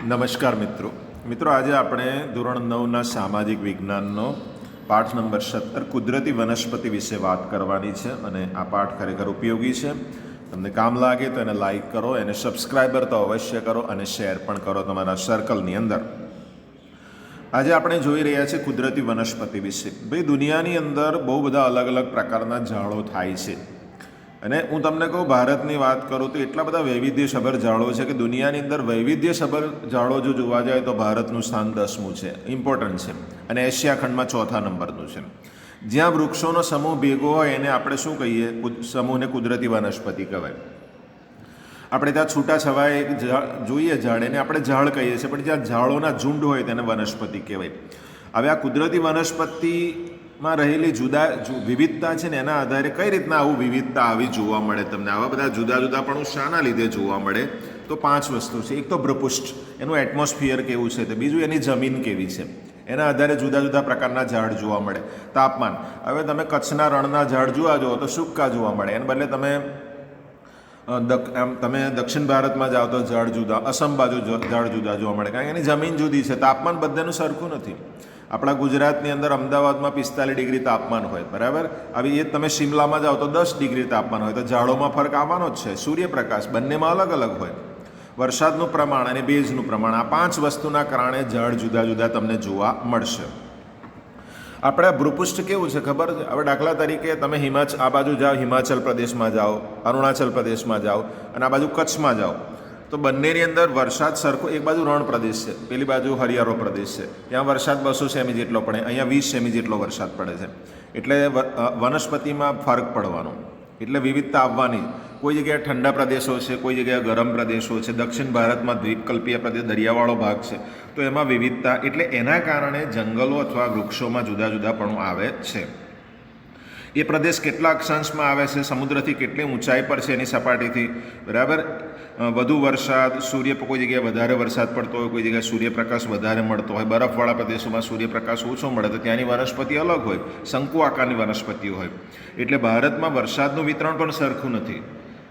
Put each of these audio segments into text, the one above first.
નમસ્કાર મિત્રો આજે આપણે ધોરણ 9ના સામાજિક વિજ્ઞાનનો પાઠ નંબર 17 કુદરતી વનસ્પતિ વિશે વાત કરવાની છે અને આ પાઠ ખરેખર ઉપયોગી છે. તમને કામ લાગે તો એને લાઈક કરો, એને સબસ્ક્રાઈબર તો અવશ્ય કરો અને શેર પણ કરો તમારા સર્કલની અંદર. આજે આપણે જોઈ રહ્યા છીએ કુદરતી વનસ્પતિ વિશે. ભાઈ, દુનિયાની અંદર બહુ બધા અલગ અલગ પ્રકારના ઝાડો થાય છે અને હું તમને કહું, ભારતની વાત કરું તો એટલા બધા વૈવિધ્યસભર ઝાડો છે કે દુનિયાની અંદર વૈવિધ્યસભર ઝાડો જો જોવા જાય તો ભારતનું સ્થાન 10મું છે, ઇમ્પોર્ટન્ટ છે, અને એશિયા ખંડમાં 4થા નંબરનું છે. જ્યાં વૃક્ષોનો સમૂહ ભેગો હોય એને આપણે શું કહીએ? સમૂહને કુદરતી વનસ્પતિ કહેવાય. આપણે ત્યાં છૂટાછવાયા એક જોઈએ ઝાડ, એને આપણે ઝાડ કહીએ છીએ, પણ જ્યાં ઝાડોના ઝુંડ હોય તેને વનસ્પતિ કહેવાય. હવે આ કુદરતી વનસ્પતિમાં રહેલી વિવિધતા છે ને, એના આધારે કઈ રીતના આવું વિવિધતા આવી જોવા મળે તમને? આવા બધા જુદા જુદા પણ શાના લીધે જોવા મળે? તો 5 વસ્તુ છે. એક તો ભૂપૃષ્ઠ, એનું એટમોસ્ફિયર કેવું છે, તો બીજું એની જમીન કેવી છે, એના આધારે જુદા જુદા પ્રકારના ઝાડ જોવા મળે. તાપમાન, હવે તમે કચ્છના રણના ઝાડ જોવા જુઓ તો સૂકા જોવા મળે, એને બદલે તમે દક્ષિણ ભારતમાં જાઓ તો ઝાડ જુદા, અસમ બાજુ ઝાડ જુદા જોવા મળે, કારણ કે એની જમીન જુદી છે. તાપમાન બધાનું સરખું નથી. આપણા ગુજરાતની અંદર અમદાવાદમાં 45 ડિગ્રી તાપમાન હોય, બરાબર. હવે એ તમે શિમલામાં જાઓ તો 10 ડિગ્રી તાપમાન હોય, તો ઝાડોમાં ફરક આવવાનો જ છે. સૂર્યપ્રકાશ બંનેમાં અલગ અલગ હોય, વરસાદનું પ્રમાણ અને ભેજનું પ્રમાણ, આ 5 વસ્તુના કારણે ઝાડ જુદા જુદા તમને જોવા મળશે. આપણે ભૂપૃષ્ઠ કેવું છે ખબર છે? હવે દાખલા તરીકે તમે આ બાજુ જાઓ, હિમાચલ પ્રદેશમાં જાઓ, અરુણાચલ પ્રદેશમાં જાઓ અને આ બાજુ કચ્છમાં જાઓ, તો બંનેની અંદર વરસાદ સરખો. એક બાજુ રણ પ્રદેશ છે, પેલી બાજુ હરિયાળો પ્રદેશ છે. ત્યાં વરસાદ 200 સેમી જેટલો પડે, અહીંયા 20 સેમી જેટલો વરસાદ પડે છે. એટલે વનસ્પતિમાં ફરક પડવાનો, એટલે વિવિધતા આવવાની. કોઈ જગ્યાએ ઠંડા પ્રદેશો છે, કોઈ જગ્યાએ ગરમ પ્રદેશો છે. દક્ષિણ ભારતમાં દ્વીપકલ્પીય પ્રદેશ, દરિયાવાળો ભાગ છે, તો એમાં વિવિધતા. એટલે એના કારણે જંગલો અથવા વૃક્ષોમાં જુદા જુદાપણું આવે છે. એ પ્રદેશ કેટલા અક્ષાંશમાં આવે છે, સમુદ્રથી કેટલી ઊંચાઈ પર છે એની સપાટીથી, બરાબર. વધુ વરસાદ, કોઈ જગ્યાએ વધારે વરસાદ પડતો હોય, કોઈ જગ્યાએ સૂર્યપ્રકાશ વધારે મળતો હોય, બરફવાળા પ્રદેશોમાં સૂર્યપ્રકાશ ઓછો મળે તો ત્યાંની વનસ્પતિ અલગ હોય, શંકુ આકારની વનસ્પતિઓ હોય. એટલે ભારતમાં વરસાદનું વિતરણ પણ સરખું નથી.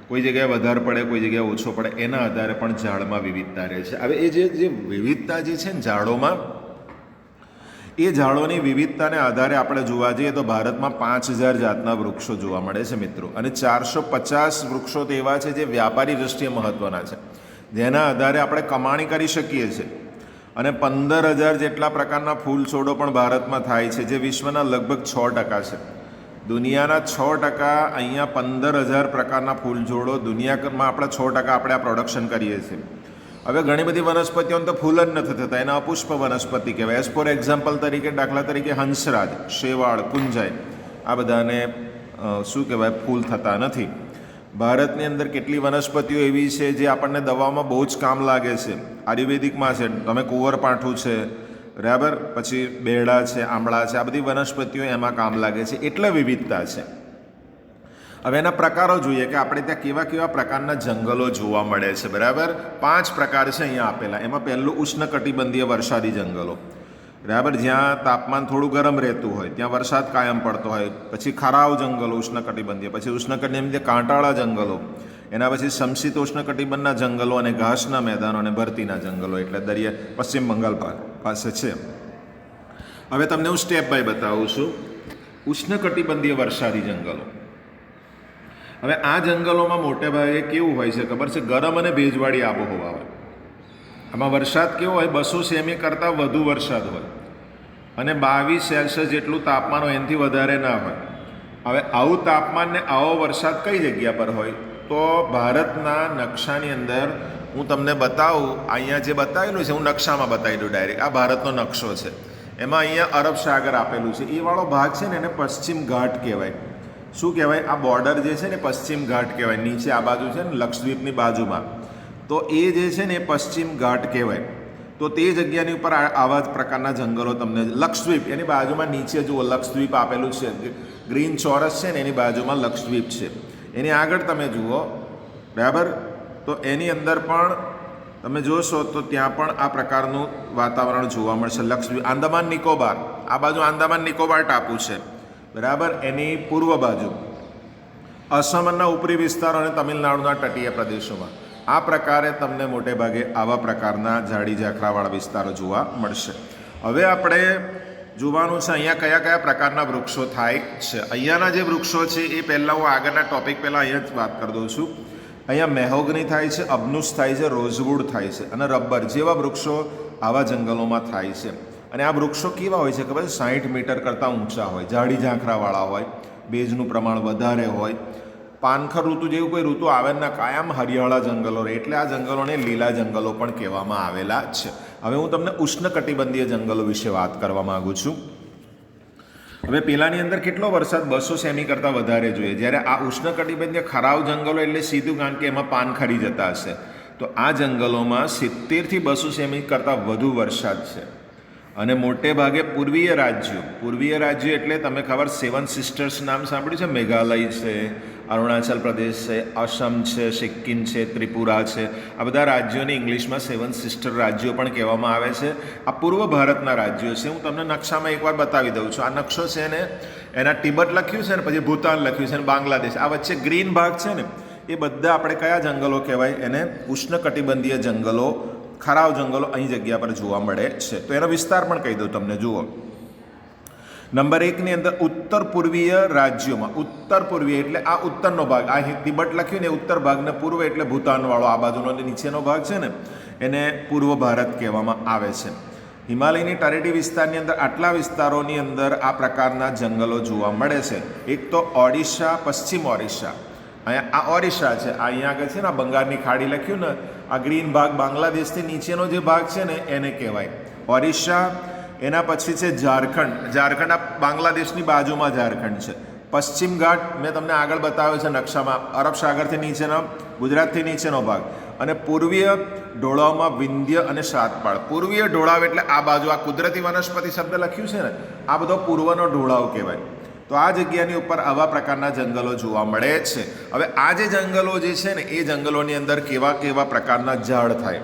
કોઈ જગ્યાએ વધારે પડે, કોઈ જગ્યાએ ઓછો પડે, એના આધારે પણ ઝાડમાં વિવિધતા રહે છે. હવે એ જે વિવિધતા જે છે ને ઝાડોમાં, એ ઝાડોની વિવિધતાને આધારે આપણે જોવા જઈએ તો ભારતમાં 5000 જાતના વૃક્ષો જોવા મળે છે મિત્રો, અને 450 વૃક્ષો તો એવા છે જે વ્યાપારી દૃષ્ટિએ મહત્ત્વના છે, જેના આધારે આપણે કમાણી કરી શકીએ છીએ. અને 15000 જેટલા પ્રકારના ફૂલ છોડો પણ ભારતમાં થાય છે, જે વિશ્વના લગભગ 6% છે. દુનિયાના 6%, અહીંયા 15000 પ્રકારના ફૂલ છોડો, દુનિયામાં આપણા 6% આપણે આ પ્રોડક્શન કરીએ છીએ. હવે ઘણી બધી વનસ્પતિઓને તો ફૂલ જ નથી થતા, એના અપુષ્પ વનસ્પતિ કહેવાય. એઝ ફોર એક્ઝામ્પલ તરીકે, દાખલા તરીકે હંસરાજ, શેવાળ, કુંજાઈ, આ બધાને શું કહેવાય, ફૂલ થતા નથી. ભારતની અંદર કેટલી વનસ્પતિઓ એવી છે જે આપણને દવામાં બહુ જ કામ લાગે છે. આયુર્વેદિકમાં છે, તમે કુંવરપાઠું છે, બરાબર, પછી બેડા છે, આમળા છે, આ બધી વનસ્પતિઓ એમાં કામ લાગે છે. એટલે વિવિધતા છે. હવે એના પ્રકારો જોઈએ કે આપણે ત્યાં કેવા કેવા પ્રકારના જંગલો જોવા મળે છે, બરાબર. 5 પ્રકાર છે અહીંયા આપેલા. એમાં પહેલું ઉષ્ણકટિબંધીય વરસાદી જંગલો, બરાબર, જ્યાં તાપમાન થોડું ગરમ રહેતું હોય, ત્યાં વરસાદ કાયમ પડતો હોય. પછી ખરાવ જંગલો ઉષ્ણકટિબંધીય, પછી ઉષ્ણકટિબંધીય કાંટાળા જંગલો, એના પછી સમશીતોષ્ણકટિબંધના જંગલો અને ઘાસના મેદાનો અને ભરતીના જંગલો, એટલે પશ્ચિમ બંગાળ પાસે છે. હવે તમને હું સ્ટેપ બાય બતાવું છું. ઉષ્ણકટિબંધીય વરસાદી જંગલો. હવે આ જંગલોમાં મોટે ભાગે કેવું હોય છે ખબર છે? ગરમ અને ભેજવાળી આબોહવા હોય. આમાં વરસાદ કેવો હોય? 200 સેમી કરતાં વધુ વરસાદ હોય અને 22 સેલ્સિયસ જેટલું તાપમાન હોય, એનાથી વધારે ના હોય. હવે આવું તાપમાન ને આવો વરસાદ કઈ જગ્યા પર હોય? તો ભારતના નકશાની અંદર હું તમને બતાવું. અહીંયા જે બતાવેલું છે, હું નકશામાં બતાવી દઉં ડાયરેક્ટ. આ ભારતનો નકશો છે, એમાં અહીંયા અરબ સાગર આપેલું છે. એ વાળો ભાગ છે ને, એને પશ્ચિમ ઘાટ કહેવાય. શું કહેવાય? આ બોર્ડર જે છે ને પશ્ચિમ ઘાટ કહેવાય. નીચે આ બાજુ છે ને, લક્ષદ્વીપની બાજુમાં, તો એ જે છે ને એ પશ્ચિમ ઘાટ કહેવાય. તો તે જગ્યાની ઉપર આવા જ પ્રકારના જંગલો તમને, લક્ષદ્વીપ એની બાજુમાં નીચે જુઓ, લક્ષદ્વીપ આપેલું છે, ગ્રીન ચોરસ છે ને એની બાજુમાં લક્ષદ્વીપ છે. એની આગળ તમે જુઓ, બરાબર, તો એની અંદર પણ તમે જોશો તો ત્યાં પણ આ પ્રકારનું વાતાવરણ જોવા મળશે. લક્ષદ્વીપ, આંદામાન નિકોબાર, આ બાજુ આંદામાન નિકોબાર ટાપુ છે, બરાબર. એની પૂર્વ બાજુ અસમના ઉપરી વિસ્તારો અને તમિલનાડુના તટીય પ્રદેશોમાં આ પ્રકારે તમને મોટે ભાગે આવા પ્રકારના ઝાડી ઝાખરાવાળા વિસ્તારો જોવા મળશે. હવે આપણે જોવાનું છે અહીંયા કયા કયા પ્રકારના વૃક્ષો થાય છે. અહીંયાના જે વૃક્ષો છે એ પહેલાં હું આગળના ટોપિક પહેલાં અહીંયા જ વાત કરી દઉં છું. અહીંયા મેહોગની થાય છે, અબનુસ થાય છે, રોઝવુડ થાય છે અને રબર જેવા વૃક્ષો આવા જંગલોમાં થાય છે. અને આ વૃક્ષો કેવા હોય છે ખબર છે? 60 મીટર કરતાં ઊંચા હોય, ઝાડી ઝાંખરાવાળા હોય, ભેજનું પ્રમાણ વધારે હોય. પાનખર ઋતુ જેવું કોઈ ઋતુ આવે ના, કાયમ હરિયાળા જંગલો રહે, એટલે આ જંગલોને લીલા જંગલો પણ કહેવામાં આવેલા છે. હવે હું તમને ઉષ્ણકટિબંધીય જંગલો વિશે વાત કરવા માગું છું. હવે પેલાની અંદર કેટલો વરસાદ 200 સેમી કરતાં વધારે જોઈએ, જ્યારે આ ઉષ્ણકટિબંધીય ખરાવ જંગલો એટલે સીધું, કારણ કે એમાં પાન ખરી જતા હશે. તો આ જંગલોમાં 70થી 200 સેમી કરતાં વધુ વરસાદ છે. અને મોટે ભાગે પૂર્વીય રાજ્યો એટલે તમે ખબર 7 સિસ્ટર્સ નામ સાંભળ્યું છે? મેઘાલય છે, અરુણાચલ પ્રદેશ છે, અસમ છે, સિક્કિમ છે, ત્રિપુરા છે. આ બધા રાજ્યોને ઇંગ્લિશમાં 7 સિસ્ટર રાજ્યો પણ કહેવામાં આવે છે. આ પૂર્વ ભારતના રાજ્યો છે. હું તમને નકશામાં એકવાર બતાવી દઉં છું. આ નકશો છે ને, એના તિબેટ લખ્યું છે ને, પછી ભૂતાન લખ્યું છે ને, બાંગ્લાદેશ. આ વચ્ચે ગ્રીન ભાગ છે ને, એ બધા આપણે કયા જંગલો કહેવાય? એને ઉષ્ણકટિબંધીય જંગલો, ખરાવ જંગલો અહીં જગ્યા પર જોવા મળે છે. તો એનો વિસ્તાર પણ કહી દઉં તમને. જુઓ, નંબર 1 ની અંદર ઉત્તર પૂર્વીય રાજ્યોમાં, ઉત્તર પૂર્વીય એટલે આ ઉત્તરનો ભાગ, આ તિબેટ લખ્યું ને ઉત્તર ભાગને, પૂર્વ એટલે ભૂતાનવાળો આ બાજુનો નીચેનો ભાગ છે ને, એને પૂર્વ ભારત કહેવામાં આવે છે. હિમાલયની તળેટી વિસ્તારની અંદર આટલા વિસ્તારોની અંદર આ પ્રકારના જંગલો જોવા મળે છે. એક તો ઓડિશા, પશ્ચિમ ઓડિશા, અહીંયા આ ઓરિસ્સા છે, આ અહીંયા આગળ છે ને આ બંગાળની ખાડી લખ્યું ને, આ ગ્રીન ભાગ બાંગ્લાદેશથી નીચેનો જે ભાગ છે ને એને કહેવાય ઓરિસ્સા. એના પછી છે ઝારખંડ આ બાંગ્લાદેશની બાજુમાં ઝારખંડ છે. પશ્ચિમ ઘાટ મેં તમને આગળ બતાવ્યો છે નકશામાં, અરબ સાગરથી નીચેનો, ગુજરાતથી નીચેનો ભાગ. અને પૂર્વીય ઢોળાવમાં વિંધ્ય અને સાતપાળ. પૂર્વીય ઢોળાવ એટલે આ બાજુ, આ કુદરતી વનસ્પતિ શબ્દ લખ્યું છે ને, આ બધો પૂર્વનો ઢોળાવ કહેવાય. તો આ જગ્યાની ઉપર આવા પ્રકારના જંગલો જોવા મળે છે. હવે આ જે જંગલો જે છે ને, એ જંગલોની અંદર કેવા કેવા પ્રકારના ઝાડ થાય?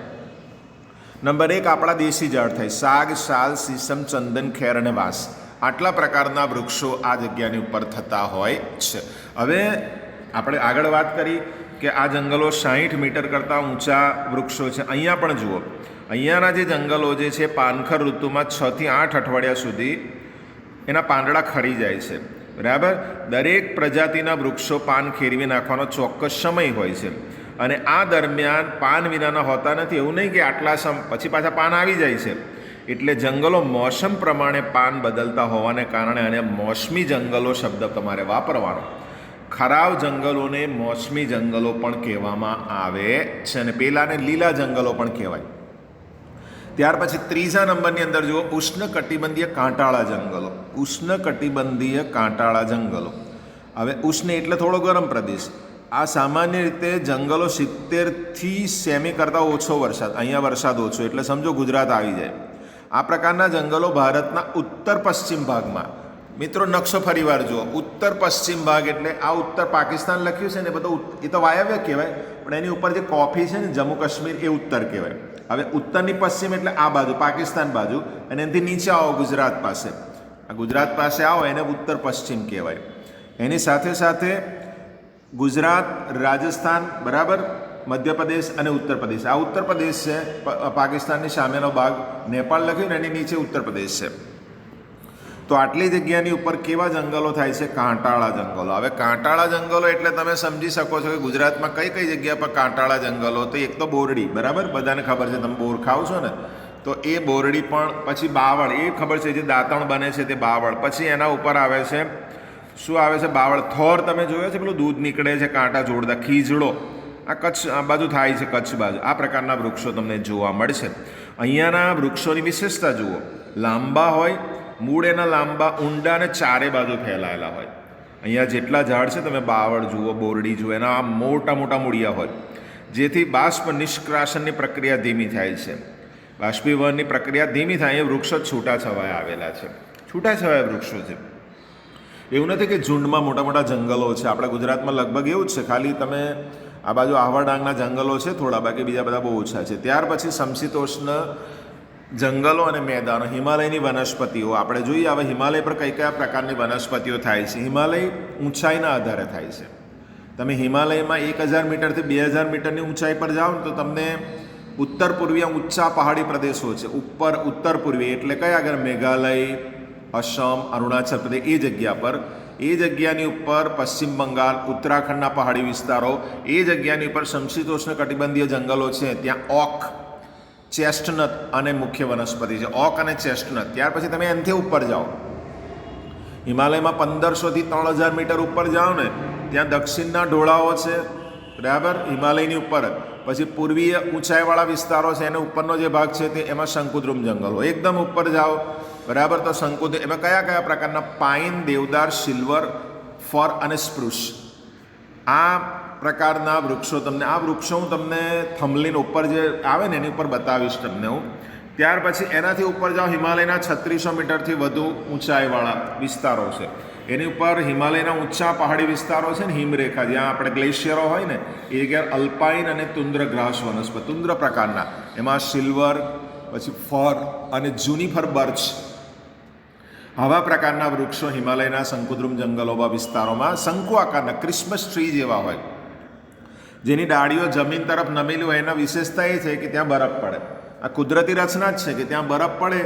નંબર 1 આપણા દેશી ઝાડ થાય, સાગ, સાલ, સીસમ, ચંદન, ખેર અને વાંસ. આટલા પ્રકારના વૃક્ષો આ જગ્યાની ઉપર થતા હોય છે. હવે આપણે આગળ વાત કરી કે આ જંગલો 60 મીટર કરતાં ઊંચા વૃક્ષો છે. અહીંયા પણ જુઓ, અહીંયાના જે જંગલો જે છે, પાનખર ઋતુમાં 6 થી 8 અઠવાડિયા સુધી એના પાંદડા ખરી જાય છે. બરાબર? દરેક પ્રજાતિના વૃક્ષો પાન ખેરવી નાખવાનો ચોક્કસ સમય હોય છે. અને આ દરમિયાન પાન વિનાના હોતા નથી. એવું નહીં કે આટલા પછી પાછા પાન આવી જાય છે. એટલે જંગલો મોસમ પ્રમાણે પાન બદલતા હોવાને કારણે અને મોસમી જંગલો શબ્દ તમારે વાપરવાનો. ખરાવ જંગલોને મોસમી જંગલો પણ કહેવામાં આવે છે અને પેલાને લીલા જંગલો પણ કહેવાય. ત્યાર પછી ત્રીજા નંબરની અંદર જુઓ, ઉષ્ણકટિબંધીય કાંટાળા જંગલો. ઉષ્ણકટિબંધીય કાંટાળા જંગલો. હવે ઉષ્ણ એટલે થોડો ગરમ પ્રદેશ. આ સામાન્ય રીતે જંગલો 70થી સેમી કરતાં ઓછો વરસાદ, અહીંયા વરસાદ ઓછો એટલે સમજો ગુજરાત આવી જાય. આ પ્રકારના જંગલો ભારતના ઉત્તર પશ્ચિમ ભાગમાં. મિત્રો નકશો ફરીવાર જુઓ, ઉત્તર પશ્ચિમ ભાગ એટલે આ ઉત્તર પાકિસ્તાન લખ્યું છે ને, બધું એ તો વાયવ્ય કહેવાય, પણ એની ઉપર જે કોફી છે ને, જમ્મુ કાશ્મીર, એ ઉત્તર કહેવાય. હવે ઉત્તરની પશ્ચિમ એટલે આ બાજુ, પાકિસ્તાન બાજુ, અને એનાથી નીચે આવો ગુજરાત પાસે, આ ગુજરાત પાસે આવો એને ઉત્તર પશ્ચિમ કહેવાય. એની સાથે સાથે ગુજરાત, રાજસ્થાન, બરાબર, મધ્યપ્રદેશ અને ઉત્તર પ્રદેશ. આ ઉત્તર પ્રદેશ છે, પાકિસ્તાનની સામેનો ભાગ, નેપાળ લખ્યું ને એની નીચે ઉત્તર પ્રદેશ છે. તો આટલી જગ્યાની ઉપર કેવા જંગલો થાય છે? કાંટાળા જંગલો. હવે કાંટાળા જંગલો એટલે તમે સમજી શકો છો કે ગુજરાતમાં કઈ કઈ જગ્યા પર કાંટાળા જંગલો? તો એક તો બોરડી, બરાબર, બધાને ખબર છે, તમે બોર ખાવ છો ને, તો એ બોરડી પણ. પછી બાવળ, એ ખબર છે, જે દાંતણ બને છે તે બાવળ. પછી એના ઉપર આવે છે, શું આવે છે? બાવળ. થોર તમે જોયો છે, પેલું દૂધ નીકળે છે કાંટા જોડતા, ખીજડો, આ કચ્છ આ બાજુ થાય છે, કચ્છ બાજુ. આ પ્રકારના વૃક્ષો તમને જોવા મળશે. અહીંયાના વૃક્ષોની વિશેષતા જુઓ, લાંબા હોય, મૂળ એના લાંબા, ઊંડા અને ચારે બાજુ ફેલાયેલા હોય. અહીંયા જેટલા ઝાડ છે, તમે બાવળ જુઓ, બોરડી જુઓ, એના આ મોટા મોટા મૂળિયા હોય, જેથી બાષ્પ નિષ્કાશનની પ્રક્રિયા ધીમી થાય છે. બાષ્પીભવનની પ્રક્રિયા ધીમી થાય એ વૃક્ષો છૂટાછવાયા આવેલા છે, છૂટાછવાયા વૃક્ષો છે. એવું નથી કે ઝુંડમાં મોટા મોટા જંગલો છે. આપણા ગુજરાતમાં લગભગ એવું જ છે, ખાલી તમે આ બાજુ આહવા ડાંગના જંગલો છે થોડા, બાકી બીજા બધા બહુ ઓછા છે. ત્યાર પછી સમશીતોષ્ણ જંગલો અને મેદાનો, હિમાલયની વનસ્પતિઓ આપણે જોઈએ. હવે હિમાલય પર કઈ કયા પ્રકારની વનસ્પતિઓ થાય છે? હિમાલય ઊંચાઈના આધારે થાય છે. તમે હિમાલયમાં 1000 મીટરથી 2000 મીટરની ઊંચાઈ પર જાઓ ને તો તમને ઉત્તર પૂર્વીય ઊંચા પહાડી પ્રદેશો છે ઉત્તર પૂર્વીય એટલે કયા આગળ મેઘાલય, અસમ, અરુણાચલ પ્રદેશ એ જગ્યા પર, એ જગ્યાની ઉપર પશ્ચિમ બંગાળ, ઉત્તરાખંડના પહાડી વિસ્તારો, એ જગ્યાની ઉપર સમશીતોષ્ણ કટિબંધીય જંગલો છે, ત્યાં ઓક, ચેસ્ટનટ અને મુખ્ય વનસ્પતિ છે, ઓક અને ચેસ્ટનટ. ત્યાર પછી તમે એનાથી ઉપર જાઓ, હિમાલયમાં 1500થી 3000 મીટર ઉપર જાઓ ને ત્યાં દક્ષિણના ઢોળાવો છે, બરાબર, હિમાલયની ઉપર. પછી પૂર્વીય ઊંચાઈવાળા વિસ્તારો છે, એને ઉપરનો જે ભાગ છે તે એમાં શંકુદ્રુમ જંગલો. એકદમ ઉપર જાઓ, બરાબર, તો એમાં કયા કયા પ્રકારના પાઇન, દેવદાર, સિલ્વર, ફર અને સ્પ્રુસ, આ પ્રકારના વૃક્ષો આ વૃક્ષો હું તમને થંબલીન ઉપર જે આવે ને એની ઉપર બતાવીશ તમને હું. ત્યાર પછી એનાથી ઉપર જાઓ, હિમાલયના 3600 મીટરથી વધુ ઊંચાઈવાળા વિસ્તારો છે, એની ઉપર હિમાલયના ઊંચા પહાડી વિસ્તારો છે ને, હિમરેખા જ્યાં આપણે ગ્લેશિયરો હોય ને એ જગ્યાએ અલ્પાઇન અને તુન્દ્ર ગ્રાસ વનસ્પતિ, તુન્દ્ર પ્રકારના, એમાં સિલ્વર, પછી ફર અને જુનિફર બર્ચ, આવા પ્રકારના વૃક્ષો હિમાલયના શંકુદ્રુમ જંગલોમાં વિસ્તારોમાં શંકુ આકારના ક્રિસમસ ટ્રી જેવા હોય, જેની ડાળીઓ જમીન તરફ નમેલી હોય. એના વિશેષતા એ છે કે ત્યાં બરફ પડે. આ કુદરતી રચના જ છે કે ત્યાં બરફ પડે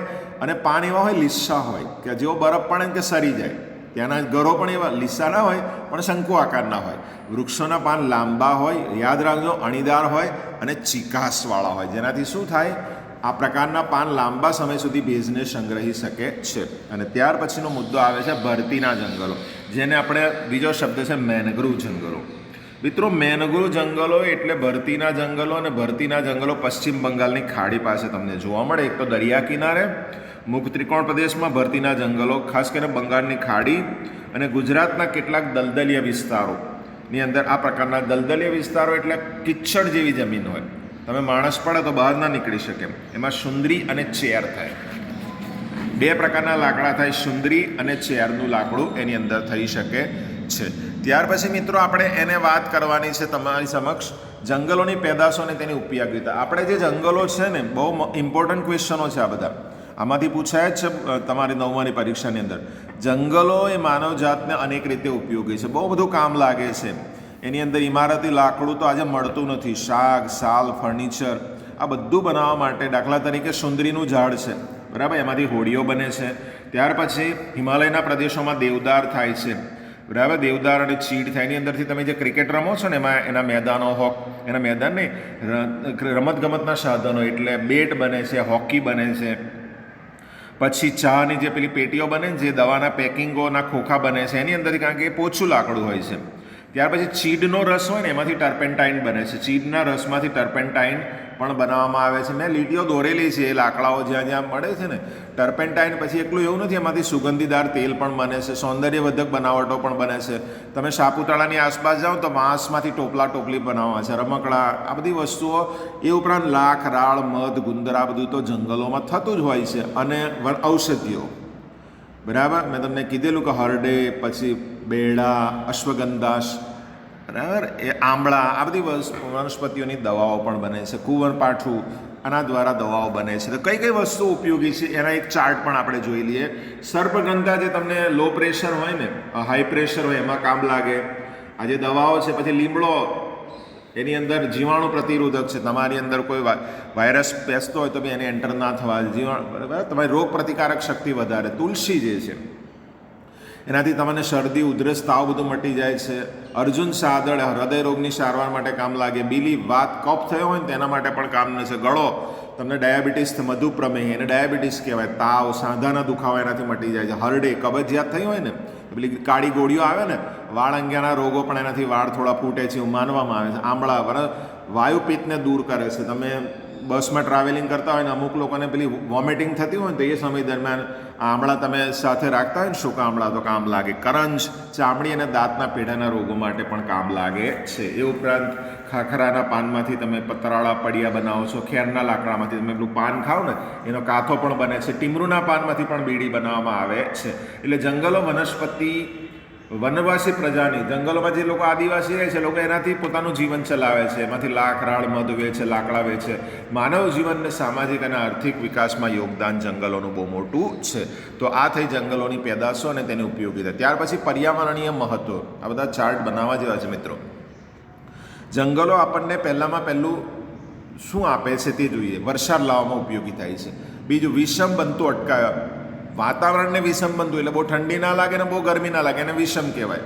અને પાન એવા હોય, લીસા હોય, કે જેવો બરફ પડે ને કે સરી જાય. ત્યાંના ઘરો પણ એવા લીસા ના હોય પણ શંકુ આકારના હોય. વૃક્ષોના પાન લાંબા હોય, યાદ રાખજો, અણીદાર હોય અને ચીકાસવાળા હોય, જેનાથી શું થાય, આ પ્રકારના પાન લાંબા સમય સુધી ભેજને સંગ્રહી શકે છે. અને ત્યાર પછીનો મુદ્દો આવે છે ભરતીના જંગલો, જેને આપણે બીજો શબ્દ છે મેનગ્રુવ જંગલો. મિત્રો, મેનગ્રુવ જંગલો એટલે ભરતીના જંગલો, અને ભરતીના જંગલો પશ્ચિમ બંગાળની ખાડી પાસે તમને જોવા મળે. એક તો દરિયા કિનારે મુખ ત્રિકોણ પ્રદેશમાં ભરતીના જંગલો, ખાસ કરીને બંગાળની ખાડી અને ગુજરાતના કેટલાક દલદલીય વિસ્તારોની અંદર આ પ્રકારના દલદલીય વિસ્તારો એટલે કિચડ જેવી જમીન હોય, તમે માણસ પડે તો બહાર ના નીકળી શકે, એમાં સુંદરી અને ચેર થાય. બે પ્રકારના લાકડા થાય, સુંદરી અને ચેરનું લાકડું એની અંદર થઈ શકે છે. ત્યાર પછી મિત્રો આપણે એને વાત કરવાની છે તમારી સમક્ષ જંગલોની પેદાશો અને તેની ઉપયોગિતા. આપણે જે જંગલો છે ને, બહુ ઇમ્પોર્ટન્ટ ક્વેશ્ચનો છે આ બધા, આમાંથી પૂછાય જ છે તમારી 9માની પરીક્ષાની અંદર. જંગલો એ માનવજાતને અનેક રીતે ઉપયોગી છે, બહુ બધું કામ લાગે છે. એની અંદર ઇમારતી લાકડું તો આજે મળતું નથી, શાક, સાલ, ફર્નિચર આ બધું બનાવવા માટે, દાખલા તરીકે સુંદરીનું ઝાડ છે, બરાબર, એમાંથી હોડીઓ બને છે. ત્યાર પછી હિમાલયના પ્રદેશોમાં દેવદાર થાય છે, બરાબર, દેવદાર અને ચીડ થાય. એની અંદરથી તમે જે ક્રિકેટ રમો છો ને એમાં એના મેદાનો, એના મેદાન નહીં, રમતગમતના સાધનો એટલે બેટ બને છે, હોકી બને છે. પછી ચાની જે પેલી પેટીઓ બને ને, જે દવાના પેકિંગોના ખોખા બને છે એની અંદરથી, કારણ કે એ પોચું લાકડું હોય છે. ત્યાર પછી ચીડનો રસ હોય ને એમાંથી ટર્પેન્ટાઇન બને છે, ચીડના રસમાંથી ટર્પેન્ટાઇન પણ બનાવવામાં આવે છે. મેં લીટીઓ દોરેલી છે, એ લાકડાઓ જ્યાં જ્યાં મળે છે ને. ટર્પેન્ટાઇન પછી એકલું એવું નથી, એમાંથી સુગંધીદાર તેલ પણ બને છે, સૌંદર્યવર્ધક બનાવટો પણ બને છે. તમે સાપુતારાની આસપાસ જાઓ તો વાંસમાંથી ટોપલા ટોપલી બનાવવા છે, રમકડા, આ બધી વસ્તુઓ. એ ઉપરાંત લાખ, રાળ, મધ, ગુંદર આ બધું તો જંગલોમાં થતું જ હોય છે. અને ઔષધિઓ, બરાબર, મેં તમને કીધેલું કે હરડે, પછી બેડા, અશ્વગંધાસ, બરાબર, એ આંબળા, આ બધી વનસ્પતિઓની દવાઓ પણ બને છે. કુંવરપાઠું, આના દ્વારા દવાઓ બને છે. તો કઈ કઈ વસ્તુ ઉપયોગી છે એના એક ચાર્ટ પણ આપણે જોઈ લઈએ. સર્પગંધા, જે તમને લો પ્રેશર હોય ને, હાઈ પ્રેશર હોય એમાં કામ લાગે, આ જે દવાઓ છે. પછી લીમડો, એની અંદર જીવાણુ પ્રતિરોધક છે, તમારી અંદર કોઈ વાયરસ બેસતો હોય તો બી એને એન્ટર ના થવા, બરાબર, તમારી રોગ પ્રતિકારક શક્તિ વધારે. તુલસી જે છે એનાથી તમને શરદી, ઉધરસ, તાવ બધું મટી જાય છે. અર્જુન સાદળ હૃદય રોગની સારવાર માટે કામ લાગે. બીલી, વાત, કફ થયો હોય ને તેના માટે પણ કામ છે. ગળો, તમને ડાયાબિટીસ, મધુપ્રમેહ એને ડાયાબિટીસ કહેવાય. તાવ, સાંધાના દુખાવા એનાથી મટી જાય છે. હરડે, કબજિયાત થઈ હોય ને, પેલી કાળી ગોળીઓ આવે ને, વાળ અંગેના રોગો પણ એનાથી વાળ થોડા ફૂટે છે એવું માનવામાં આવે છે. આમળા, વાયુપિત્તને દૂર કરે છે. તમે બસમાં ટ્રાવેલિંગ કરતા હોય ને અમુક લોકોને પેલી વોમિટિંગ થતી હોય ને તો એ સમય દરમિયાન આમળા તમે સાથે રાખતા હોય ને, સૂકા આમળા, તો કામ લાગે. કરંજ, ચામડી અને દાંતના પેઢાના રોગો માટે પણ કામ લાગે છે. એ ઉપરાંત ખાખરાના પાનમાંથી તમે પતરાળા પડિયા બનાવો છો. ખેરના લાકડામાંથી તમે પેલું પાન ખાઓ ને એનો કાથો પણ બને છે. ટીમરૂના પાનમાંથી પણ બીડી બનાવવામાં આવે છે. એટલે જંગલો વનસ્પતિ વનવાસી પ્રજાની, જંગલોમાં જે લોકો આદિવાસી રહે છે લોકો એનાથી પોતાનું જીવન ચલાવે છે, એમાંથી લાખ રાળ મધ વેચે, લાકડા વેચે. માનવ જીવનને સામાજિક અને આર્થિક વિકાસમાં યોગદાન જંગલોનું બહુ મોટું છે. તો આ થઈ જંગલોની પેદાશો અને તેની ઉપયોગીતા. ત્યાર પછી પર્યાવરણીય મહત્વ. આ બધા ચાર્ટ બનાવવા જેવા છે મિત્રો. જંગલો આપણને પહેલું શું આપે છે તે જોઈએ. વરસાદ લાવવામાં ઉપયોગી થાય છે. બીજું, વિષમ બનતું અટકાવે. વાતાવરણને વિષમ બનતું એટલે બહુ ઠંડી ના લાગે ને બહુ ગરમી ના લાગે, એને વિષમ કહેવાય.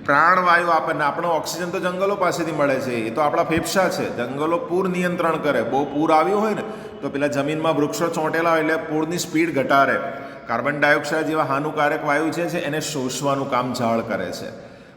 પ્રાણવાયુ આપણને, આપણો ઓક્સિજન તો જંગલો પાસેથી મળે છે, એ તો આપણા ફેફસા છે. જંગલો પૂર નિયંત્રણ કરે. બહુ પૂર આવ્યું હોય ને તો પેલા જમીનમાં વૃક્ષો ચોંટેલા હોય એટલે પૂરની સ્પીડ ઘટાડે. કાર્બન ડાયોક્સાઇડ જેવા હાનિકારક વાયુ છે એને શોષવાનું કામ ઝાડ કરે છે.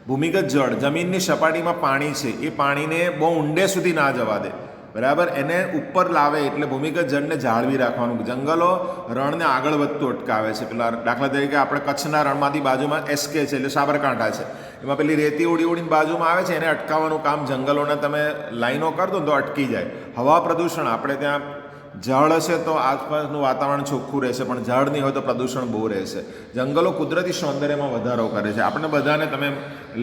ભૂમિગત જળ, જમીનની સપાટીમાં પાણી છે, એ પાણીને બહુ ઊંડે સુધી ના જવા દે, બરાબર, એને ઉપર લાવે એટલે ભૂમિગત જળને જાળવી રાખવાનું. જંગલો રણને આગળ વધતું અટકાવે છે. પેલા દાખલા તરીકે આપણે કચ્છના રણમાંથી બાજુમાં એસકે છે એટલે સાબરકાંઠા છે, એમાં પેલી રેતી ઉડી ઉડીને બાજુમાં આવે છે, એને અટકાવવાનું કામ જંગલોને તમે લાઈનો કરી દો ને તો અટકી જાય. હવા પ્રદૂષણ, આપણે ત્યાં ઝાડ હશે તો આસપાસનું વાતાવરણ ચોખ્ખું રહેશે, પણ ઝાડ નહીં હોય તો પ્રદૂષણ બહુ રહેશે. જંગલો કુદરતી સૌંદર્યમાં વધારો કરે છે. આપણે બધાને, તમે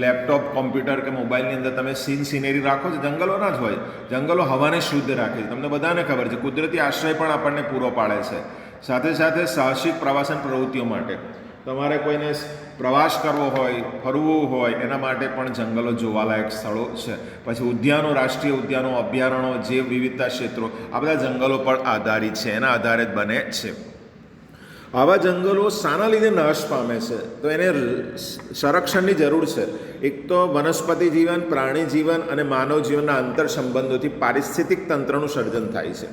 લેપટોપ, કોમ્પ્યુટર કે મોબાઈલની અંદર તમે સિનેરી રાખો છો, જંગલોના જ હોય. જંગલો હવાને શુદ્ધ રાખે છે, તમને બધાને ખબર છે. કુદરતી આશ્રય પણ આપણને પૂરો પાડે છે. સાથે સાથે સાહસિક પ્રવાસન પ્રવૃત્તિઓ માટે, તમારે કોઈને પ્રવાસ કરવો હોય, ફરવું હોય, એના માટે પણ જંગલો જોવાલાયક સ્થળો છે. પછી ઉદ્યાનો, રાષ્ટ્રીય ઉદ્યાનો, અભયારણ્યો, જૈવ વિવિધતા ક્ષેત્રો, આ બધા જંગલો પર આધારિત છે, એના આધારે જ બને છે. આવા જંગલો શાના લીધે નાશ પામે છે? તો એને સંરક્ષણની જરૂર છે. એક તો વનસ્પતિ જીવન, પ્રાણી જીવન અને માનવ જીવનના આંતર સંબંધોથી પારિસ્થિતિક તંત્રનું સર્જન થાય છે,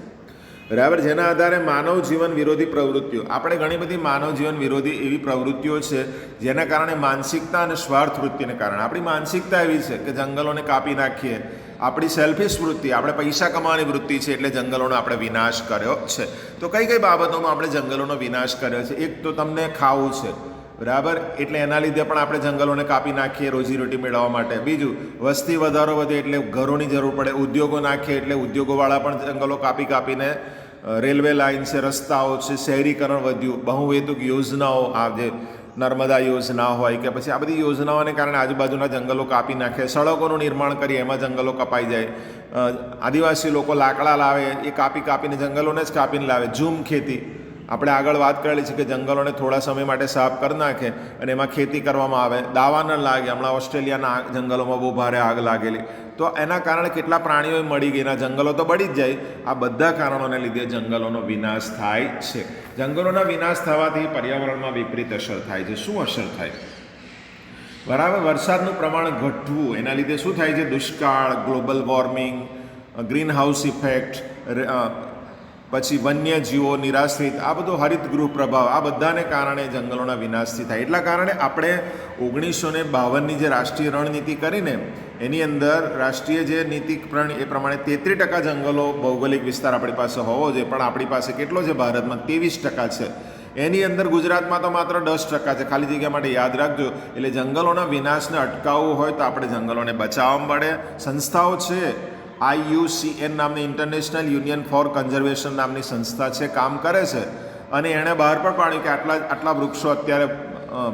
બરાબર. જેના આધારે માનવ જીવન વિરોધી પ્રવૃત્તિઓ, આપણે ઘણી બધી માનવ જીવન વિરોધી એવી પ્રવૃત્તિઓ છે જેના કારણે માનસિકતા અને સ્વાર્થ વૃત્તિને કારણે આપણી માનસિકતા એવી છે કે જંગલોને કાપી નાખીએ. આપણી સેલ્ફિશ વૃત્તિ, આપણે પૈસા કમાવાની વૃત્તિ છે એટલે જંગલોનો આપણે વિનાશ કર્યો છે. તો કઈ કઈ બાબતોમાં આપણે જંગલોનો વિનાશ કર્યો છે? એક તો તમને ખાવું છે, બરાબર, એટલે એના લીધે પણ આપણે જંગલોને કાપી નાખીએ રોજીરોટી મેળવવા માટે. બીજું, વસ્તી વધારો વધે એટલે ઘરોની જરૂર પડે, ઉદ્યોગો નાખીએ એટલે ઉદ્યોગોવાળા પણ જંગલો કાપીને રેલવે લાઇન છે, રસ્તાઓ છે, શહેરીકરણ વધ્યું, બહુહેતુક યોજનાઓ, આ જે નર્મદા યોજના હોય કે પછી આ બધી યોજનાઓને કારણે આજુબાજુના જંગલો કાપી નાખે. સડકોનું નિર્માણ કરીએ એમાં જંગલો કપાઈ જાય. આદિવાસી લોકો લાકડા લાવે, એ કાપીને જંગલોને જ કાપીને લાવે. ઝૂમ ખેતી, આપણે આગળ વાત કરેલી છે કે જંગલોને થોડા સમય માટે સાફ કરી નાખે અને એમાં ખેતી કરવામાં આવે. દાવા ન લાગે. હમણાં ઓસ્ટ્રેલિયાના જંગલોમાં બહુ ભારે આગ લાગેલી, તો એના કારણે કેટલા પ્રાણીઓ મળી ગયેલા, જંગલો તો બળી જ જાય. આ બધા કારણોને લીધે જંગલોનો વિનાશ થાય છે. જંગલોના વિનાશ થવાથી પર્યાવરણમાં વિપરીત અસર થાય છે. શું અસર થાય? બરાબર, વરસાદનું પ્રમાણ ઘટવું, એના લીધે શું થાય છે? દુષ્કાળ, global warming, green house effect, પછી વન્યજીવો નિરાશ્રિત, આ બધો હરિતગૃહ પ્રભાવ, આ બધાને કારણે જંગલોના વિનાશથી થાય. એટલા કારણે આપણે 1952ની જે રાષ્ટ્રીય રણનીતિ કરીને એની અંદર રાષ્ટ્રીય જે નીતિ એ પ્રમાણે 33% જંગલો ભૌગોલિક વિસ્તાર આપણી પાસે હોવો જોઈએ, પણ આપણી પાસે કેટલો છે ભારતમાં? 23% છે. એની અંદર ગુજરાતમાં તો માત્ર 10% છે. ખાલી જગ્યા માટે યાદ રાખજો. એટલે જંગલોના વિનાશને અટકાવવું હોય તો આપણે જંગલોને બચાવવા પડે. સંસ્થાઓ છે, IUCN નામની ઇન્ટરનેશનલ યુનિયન ફોર કન્ઝર્વેશન નામની સંસ્થા છે, કામ કરે છે, અને એણે બહાર પણ પાડ્યું કે આટલા વૃક્ષો અત્યારે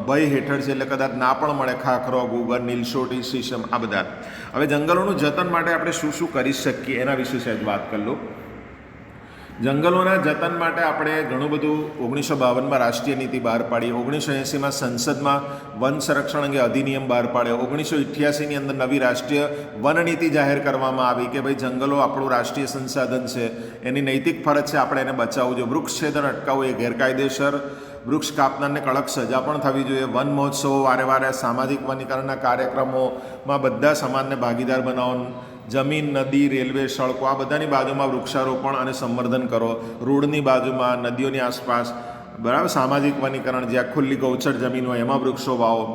ભય હેઠળ છે, એટલે કદાચ ના પણ મળે. ખાખરો, ગુગર, નીલસોટી, શીશમ, આ બધા. હવે જંગલોનું જતન માટે આપણે શું શું કરી શકીએ એના વિશે સહેજ વાત કરી લો. જંગલોના જતન માટે આપણે ઘણું બધું 1952માં રાષ્ટ્રીય નીતિ બહાર પાડી, 1980માં સંસદમાં વન સંરક્ષણ અંગે અધિનિયમ બહાર પાડ્યો, 1988ની અંદર નવી રાષ્ટ્રીય વન નીતિ જાહેર કરવામાં આવી કે ભાઈ જંગલો આપણું રાષ્ટ્રીય સંસાધન છે, એની નૈતિક ફરજ છે, આપણે એને બચાવવું જોઈએ. વૃક્ષછેદન અટકાવવું એ ગેરકાયદેસર, વૃક્ષ કાપનારને કડક સજા પણ થવી જોઈએ. વન મહોત્સવો, વારે સામાજિક વનીકરણના કાર્યક્રમોમાં બધા સમાજને ભાગીદાર બનાવો. જમીન, નદી, રેલવે, સડકો, આ બધાની બાજુમાં વૃક્ષારોપણ અને સંવર્ધન કરો. રોડની બાજુમાં, નદીઓની આસપાસ, બરાબર, સામાજિક વનીકરણ, જ્યાં ખુલ્લી ગૌચર જમીન હોય એમાં વૃક્ષો વાવો.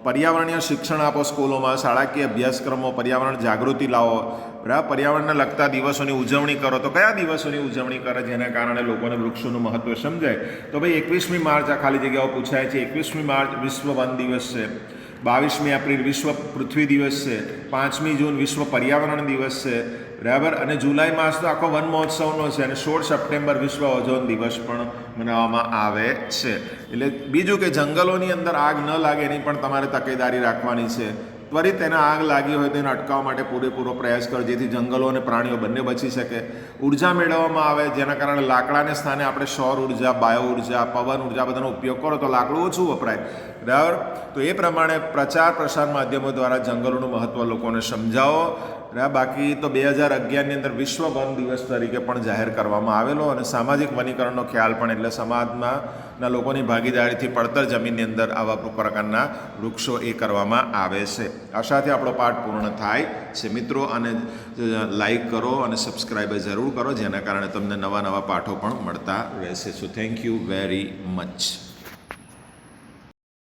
પર્યાવરણીય શિક્ષણ આપો સ્કૂલોમાં, શાળાકીય અભ્યાસક્રમો, પર્યાવરણ જાગૃતિ લાવો, બરાબર. પર્યાવરણને લગતા દિવસોની ઉજવણી કરો. તો કયા દિવસોની ઉજવણી કરે જેના કારણે લોકોને વૃક્ષોનું મહત્ત્વ સમજાય? તો ભાઈ 21મી માર્ચ, આ ખાલી જગ્યાઓ પૂછાય છે. 21મી માર્ચ વિશ્વ વન દિવસ છે. 22મી એપ્રિલ વિશ્વ પૃથ્વી દિવસ છે. 5મી જૂન વિશ્વ પર્યાવરણ દિવસ છે. બરાબર. અને જુલાઈ માસ તો આખો વન મહોત્સવનો છે અને 16 સપ્ટેમ્બર વિશ્વ ઓઝોન દિવસ પણ મનાવવામાં આવે છે. એટલે બીજું કે જંગલોની અંદર આગ ન લાગે એની પણ તમારે તકેદારી રાખવાની છે. ત્વરિત એને આગ લાગી હોય તો એને અટકાવવા માટે પૂરેપૂરો પ્રયાસ કરો, જેથી જંગલો અને પ્રાણીઓ બંને બચી શકે. ઉર્જા મેળવવામાં આવે, જેના કારણે લાકડાને સ્થાને આપણે સૌર ઉર્જા, બાયો ઉર્જા, પવન ઉર્જા બધાનો ઉપયોગ કરો તો લાકડું ઓછું વપરાય. બરાબર. તો એ પ્રમાણે પ્રચાર પ્રસાર માધ્યમો દ્વારા જંગલોનું મહત્ત્વ લોકોને સમજાવો. બાકી તો 2011ની અંદર વિશ્વ વન દિવસ તરીકે પણ જાહેર કરવામાં આવેલો અને સામાજિક વનીકરણનો ખ્યાલ પણ, એટલે સમાજના લોકોની ભાગીદારીથી પડતર જમીનની અંદર આવા પ્રકારના વૃક્ષો એ કરવામાં આવે છે. આ સાથે આપણો પાઠ પૂર્ણ થાય છે મિત્રો. અને લાઈક કરો અને સબસ્ક્રાઈબ જરૂર કરો, જેના કારણે તમને નવા નવા પાઠો પણ મળતા રહેશે. So thank you very much.